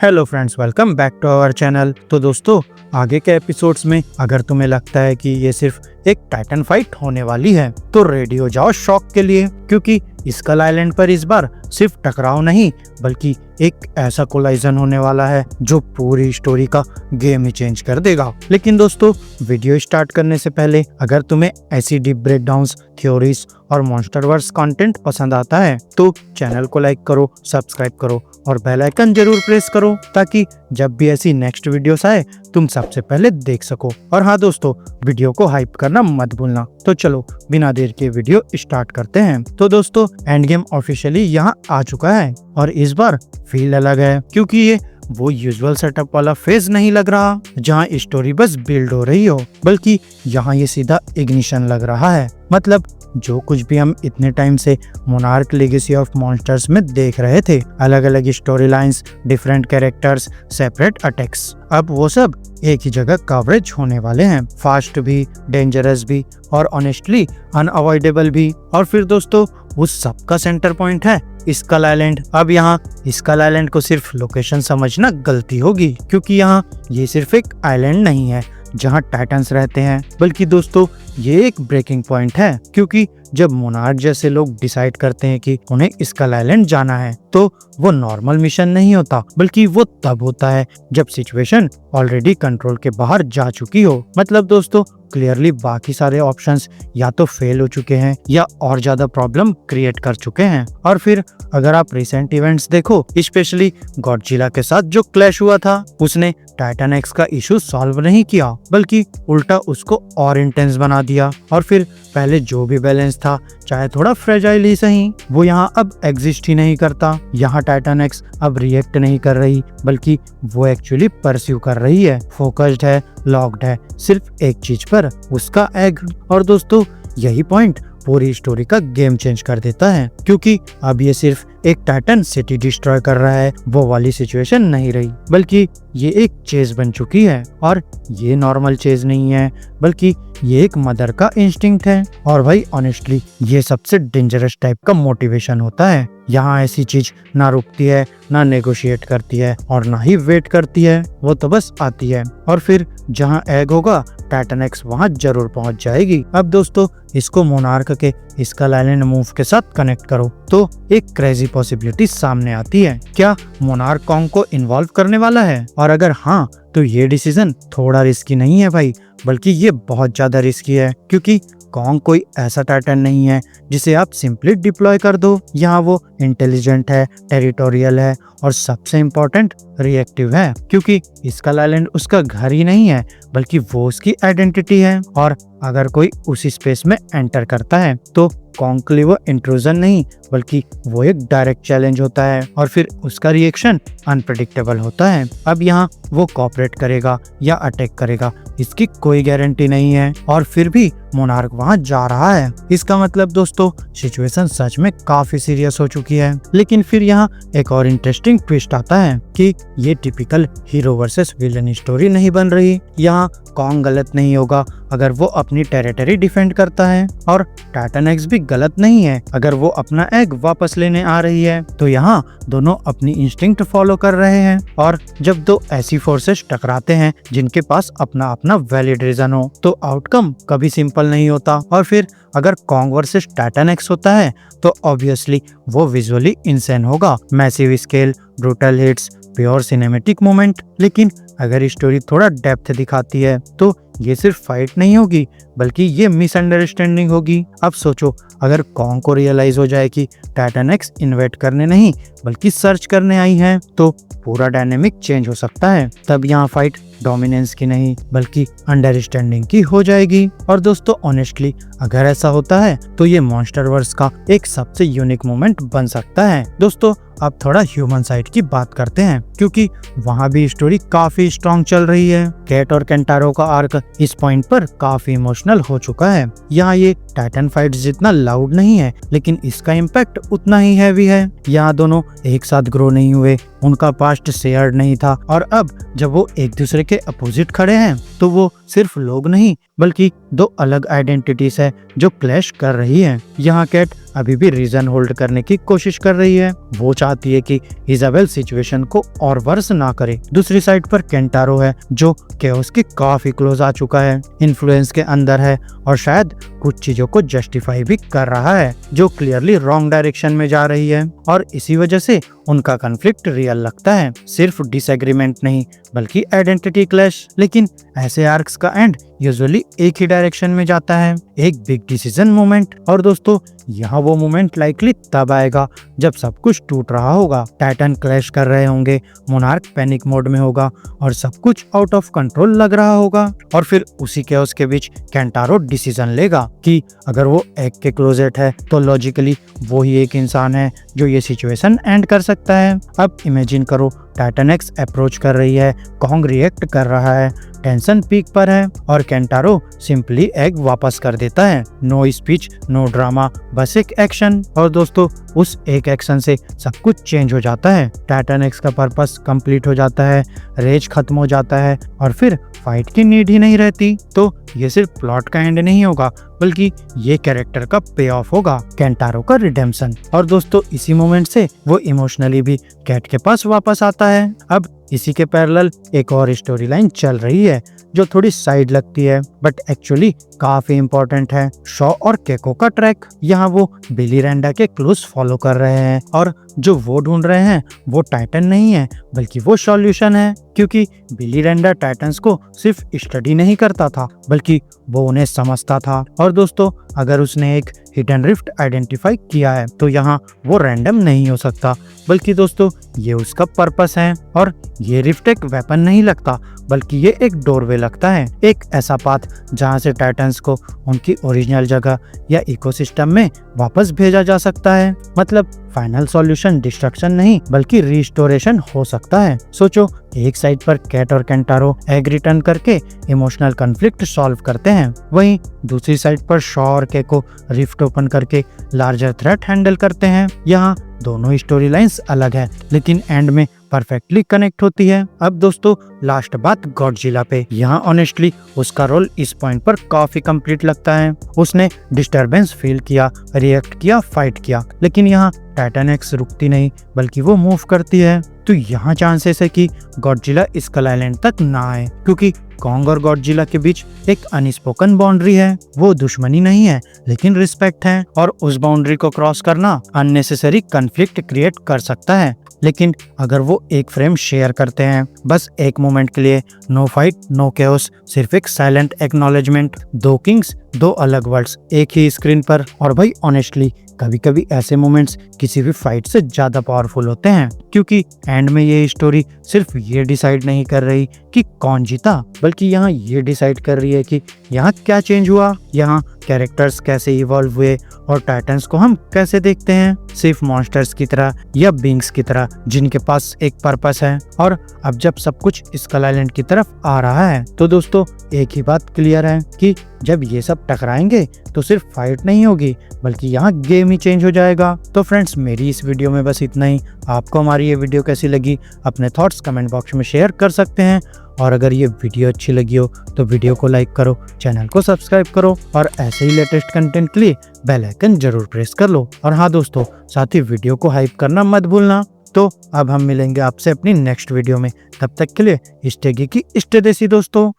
Hello friends, welcome back to our channel. तो दोस्तों, आगे के एपिसोड्स में अगर तुम्हें लगता है कि ये सिर्फ एक टाइटन फाइट होने वाली है तो रेडी हो जाओ शॉक के लिए, क्योंकि स्कल आइलैंड पर इस बार सिर्फ टकराव नहीं बल्कि एक ऐसा कोलाइजन होने वाला है जो पूरी स्टोरी का गेम ही चेंज कर देगा। लेकिन दोस्तों, वीडियो स्टार्ट करने से पहले अगर तुम्हें ऐसी डीप ब्रेकडाउन्स, थ्योरीज और मॉन्स्टरवर्स कंटेंट पसंद आता है तो चैनल को लाइक करो, सब्सक्राइब करो और बेल आइकन जरूर प्रेस करो ताकि जब भी ऐसी नेक्स्ट वीडियोस आए तुम सबसे पहले देख सको। और हाँ दोस्तों, वीडियो को हाइप करना मत भूलना। तो चलो बिना देर के वीडियो स्टार्ट करते हैं। तो दोस्तों, एंड गेम ऑफिशियली यहाँ आ चुका है और इस बार फील अलग है, क्योंकि ये वो यूजुअल सेटअप वाला फेज नहीं लग रहा जहाँ स्टोरी बस बिल्ड हो रही हो, बल्कि यहाँ ये सीधा इग्निशन लग रहा है। मतलब जो कुछ भी हम इतने टाइम से मोनार्क लेगेसी ऑफ मॉन्स्टर्स में देख रहे थे, अलग अलग story lines, different characters, separate attacks, अब वो सब एक ही जगह कवरेज होने वाले हैं। फास्ट भी, डेंजरस भी और ऑनेस्टली अनअवॉइडेबल भी। और फिर दोस्तों, उस सब का सेंटर पॉइंट है स्कल आइलैंड। अब यहाँ स्कल आइलैंड को सिर्फ लोकेशन समझना गलती होगी, क्योंकि यहाँ ये सिर्फ एक आइलैंड नहीं है जहाँ टाइटन्स रहते हैं, बल्कि दोस्तों ये एक ब्रेकिंग पॉइंट है। क्योंकि जब मोनार्क जैसे लोग डिसाइड करते हैं कि उन्हें स्कल आइलैंड जाना है तो वो नॉर्मल मिशन नहीं होता, बल्कि वो तब होता है जब सिचुएशन ऑलरेडी कंट्रोल के बाहर जा चुकी हो। मतलब दोस्तों, क्लियरली बाकी सारे ऑप्शंस या तो फेल हो चुके हैं या और ज्यादा प्रॉब्लम क्रिएट कर चुके हैं। और फिर अगर आप रिसेंट इवेंट्स देखो, स्पेशली गॉडजिला के साथ जो क्लैश हुआ था, उसने टाइटन एक्स का इशू सॉल्व नहीं किया बल्कि उल्टा उसको और इंटेंस बना दिया। और फिर पहले जो भी बैलेंस था, चाहे थोड़ा फ्रेजाइल ही सही, वो यहाँ अब एग्जिस्ट ही नहीं करता। यहाँ टाइटन एक्स अब रिएक्ट नहीं कर रही बल्कि वो एक्चुअली परस्यू कर रही है, फोकस्ड है, लॉक्ड है सिर्फ एक चीज पर, उसका एग। और दोस्तों, यही पॉइंट पूरी स्टोरी का गेम चेंज कर देता है, क्योंकि अब ये सिर्फ एक टाइटन सिटी डिस्ट्रॉय कर रहा है वो वाली सिचुएशन नहीं रही, बल्कि ये एक चेज बन चुकी है। और ये नॉर्मल चेज नहीं है बल्कि ये एक मदर का इंस्टिंक्ट है। और भाई ऑनेस्टली ये सबसे डेंजरस टाइप का मोटिवेशन होता है। यहाँ ऐसी चीज ना रुकती है, ना नेगोशिएट करती है और ना ही वेट करती है, वो तो बस आती है। और फिर जहाँ एग होगा टाइटन एक्स वहाँ जरूर पहुँच जाएगी। अब दोस्तों, इसको मोनार्क के स्कल आइलैंड मूव के साथ कनेक्ट करो तो एक क्रेजी पॉसिबिलिटी सामने आती है। क्या मोनार्क कॉन्ग को इन्वॉल्व करने वाला है? और अगर हाँ, तो ये डिसीजन थोड़ा रिस्की नहीं है भाई, बल्कि ये बहुत ज्यादा रिस्की है, क्योंकि कॉन्ग कोई ऐसा टाइटन नहीं है जिसे आप सिंपली डिप्लॉय कर दो। यहाँ वो इंटेलिजेंट है, टेरिटोरियल है और सबसे इम्पोर्टेंट रिएक्टिव है, क्योंकि स्कल आइलैंड उसका घर ही नहीं है बल्कि वो उसकी आइडेंटिटी है। और अगर कोई उसी स्पेस में एंटर करता है तो कॉन्ग के लिए वो इंट्रूजन नहीं बल्कि वो एक डायरेक्ट चैलेंज होता है और फिर उसका रिएक्शन अनप्रेडिक्टेबल होता है। अब यहाँ वो कोऑपरेट करेगा या अटैक करेगा इसकी कोई गारंटी नहीं है, और फिर भी मोनार्क वहाँ जा रहा है। इसका मतलब दोस्तों, सिचुएशन सच में काफी सीरियस हो चुकी है। लेकिन फिर यहाँ एक और इंटरेस्टिंग ट्विस्ट आता है कि ये typical hero versus villain story नहीं बन रही। यहाँ कॉन्ग गलत नहीं होगा अगर वो अपनी टेरिटरी डिफेंड करता है, और टाइटन एक्स भी गलत नहीं है अगर वो अपना एग वापस लेने आ रही है। तो यहाँ दोनों अपनी इंस्टिंक्ट फॉलो कर रहे हैं। और जब दो ऐसी फोर्सेस टकराते हैं जिनके पास अपना अपना वैलिड रीजन हो तो आउटकम कभी सिंपल नहीं होता। और फिर अगर कॉन्ग वर्सेस टाइटन एक्स होता है तो ऑब्वियसली वो विजुअली इंसेन होगा, massive scale, brutal hits, pure cinematic moment. लेकिन अगर स्टोरी थोड़ा डेप्थ दिखाती है तो ये सिर्फ फाइट नहीं होगी बल्कि ये मिसअंडरस्टैंडिंग होगी। अब सोचो, अगर कॉन्ग को रियलाइज हो जाए कि टाइटन एक्स इन्वेट करने नहीं बल्कि सर्च करने आई है तो पूरा डायनेमिक चेंज हो सकता है। तब यहाँ फाइट डोमिनेंस की नहीं बल्कि अंडरस्टैंडिंग की हो जाएगी। और दोस्तों, ऑनेस्टली अगर ऐसा होता है तो ये मॉन्स्टरवर्स का एक सबसे यूनिक मोमेंट बन सकता है। दोस्तों, अब थोड़ा ह्यूमन साइड की बात करते हैं, क्योंकि वहाँ भी स्टोरी काफी स्ट्रॉन्ग चल रही है। कैट और केंटारो का आर्क इस पॉइंट पर काफी इमोशनल हो चुका है। यहाँ ये टाइटन फाइट्स जितना लाउड नहीं है, लेकिन इसका इम्पैक्ट उतना ही हैवी है। यहाँ दोनों एक साथ ग्रो नहीं हुए, उनका पास्ट शेयर्ड नहीं था, और अब जब वो एक दूसरे के अपोजिट खड़े हैं तो वो सिर्फ लोग नहीं बल्कि दो अलग आइडेंटिटीज है जो क्लैश कर रही है। यहाँ कैट अभी भी रीजन होल्ड करने की कोशिश कर रही है। वो चाहती है कि इजाबेल सिचुएशन को और वर्स ना करे। दूसरी साइड पर केंटारो है जो केओस के काफी क्लोज आ चुका है, इन्फ्लुएंस के अंदर है और शायद कुछ चीजों को जस्टिफाई भी कर रहा है जो क्लियरली रॉन्ग डायरेक्शन में जा रही है, और इसी वजह से उनका कॉन्फ्लिक्ट रियल लगता है, सिर्फ डिसएग्रीमेंट नहीं बल्कि आइडेंटिटी क्लैश। लेकिन ऐसे आर्क्स का एंड यूजुअली एक ही डायरेक्शन में जाता है, एक बिग डिसीजन मोमेंट। और दोस्तों यहाँ वो मोमेंट लाइकली तब आएगा जब सब कुछ टूट रहा होगा, टाइटन क्लैश कर रहे होंगे, मोनार्क पैनिक मोड में होगा और सब कुछ आउट ऑफ कंट्रोल लग रहा होगा, और फिर उसी केओस के बीच केंटारो डिसीजन लेगा कि अगर वो एक के क्लोजेट है तो लॉजिकली वो ही एक इंसान है जो ये सिचुएशन एंड कर सकता है। अब इमेजिन करो टाइटन एक्स अप्रोच कर रही है, कॉन्ग रिएक्ट कर रहा है, टेंशन पीक पर है और केंटारो सिंपली एग वापस कर देता है। नो स्पीच, नो ड्रामा, बस एक एक्शन। और दोस्तों उस एक एक्शन से सब कुछ चेंज हो जाता है। टाइटन एक्स का पर्पस कंप्लीट हो जाता है, रेज खत्म हो जाता है और फिर फाइट की नीड ही नहीं रहती। तो ये सिर्फ प्लॉट का एंड नहीं होगा बल्कि ये कैरेक्टर का पे ऑफ होगा, केंटारो का रिडेम्पशन। और दोस्तों इसी मोमेंट से वो इमोशनली भी कैट के पास वापस आता है। अब इसी के पैरेलल एक और स्टोरी लाइन चल रही है जो थोड़ी साइड लगती है बट एक्चुअली काफी इम्पोर्टेंट है। शॉ और केको का ट्रैक। यहाँ वो बिली रैंडा के क्लूज फॉलो कर रहे हैं और जो वो ढूंढ रहे हैं वो टाइटन नहीं है बल्कि वो सॉल्यूशन है, क्योंकि बिली रैंडा टाइटन्स को सिर्फ स्टडी नहीं करता था बल्कि वो उन्हें समझता था। और दोस्तों अगर उसने एक हिडन रिफ्ट आइडेंटिफाई किया है तो यहाँ वो रैंडम नहीं हो सकता बल्कि दोस्तों ये उसका पर्पस है। और ये रिफ्ट एक वेपन नहीं लगता बल्कि ये एक डोरवे लगता है, एक ऐसा पाथ जहाँ से टाइटन्स को उनकी ओरिजिनल जगह या इकोसिस्टम में वापस भेजा जा सकता है। मतलब फाइनल सॉल्यूशन डिस्ट्रक्शन नहीं बल्कि रिस्टोरेशन हो सकता है। सोचो एक साइड पर कैट और केंटारो एग रिटर्न करके इमोशनल कॉन्फ्लिक्ट सॉल्व करते हैं, वहीं दूसरी साइड पर शॉ और केको रिफ्ट ओपन करके लार्जर थ्रेट हैंडल करते हैं। यहाँ दोनों स्टोरी लाइन्स अलग है लेकिन एंड में परफेक्टली कनेक्ट होती है। अब दोस्तों लास्ट बात गॉडजिला पे। यहाँ ऑनेस्टली उसका रोल इस पॉइंट पर काफी कंप्लीट लगता है। उसने डिस्टरबेंस फील किया, रिएक्ट किया, फाइट किया, लेकिन यहाँ टाइटन एक्स रुकती नहीं बल्कि वो मूव करती है। तो यहाँ चांसेस है कि गॉडजिला स्कल आइलैंड तक ना आए, क्योंकि कॉन्ग और गॉडजिला के बीच एक अनस्पोकन बाउंड्री है। वो दुश्मनी नहीं है लेकिन रिस्पेक्ट है, और उस बाउंड्री को क्रॉस करना अननेसेसरी कॉन्फ्लिक्ट क्रिएट कर सकता है। लेकिन अगर वो एक फ्रेम शेयर करते हैं बस एक मोमेंट के लिए, नो फाइट नो केओस, सिर्फ एक साइलेंट एक्नॉलेजमेंट, दो किंग्स दो अलग वर्ल्ड्स एक ही स्क्रीन पर। और भाई ऑनेस्टली कभी कभी ऐसे मोमेंट्स किसी भी फाइट से ज्यादा पावरफुल होते हैं, क्योंकि एंड में ये स्टोरी सिर्फ ये डिसाइड नहीं कर रही कि कौन जीता बल्कि यहाँ ये डिसाइड कर रही है कि यहाँ क्या चेंज हुआ, यहाँ कैरेक्टर्स कैसे इवॉल्व हुए और टाइटन्स को हम कैसे देखते हैं, सिर्फ मॉन्स्टर्स की तरह या बींग्स की तरह जिनके पास एक पर्पस है। और अब जब सब कुछ स्कल आइलैंड की तरफ आ रहा है तो दोस्तों एक ही बात क्लियर है कि जब ये सब टकराएंगे तो सिर्फ फाइट नहीं होगी बल्कि यहाँ गेम ही चेंज हो जाएगा। तो फ्रेंड्स मेरी इस वीडियो में बस इतना ही। आपको हमारी ये वीडियो कैसी लगी अपने थॉट्स कमेंट बॉक्स में शेयर कर सकते हैं, और अगर ये वीडियो अच्छी लगी हो तो वीडियो को लाइक करो, चैनल को सब्सक्राइब करो और ऐसे ही लेटेस्ट कंटेंट के लिए बेल आइकन जरूर प्रेस कर लो। और हाँ दोस्तों साथ ही वीडियो को हाइप करना मत भूलना। तो अब हम मिलेंगे आपसे अपनी नेक्स्ट वीडियो में, तब तक के लिए स्टे गीकी स्टे देसी दोस्तों।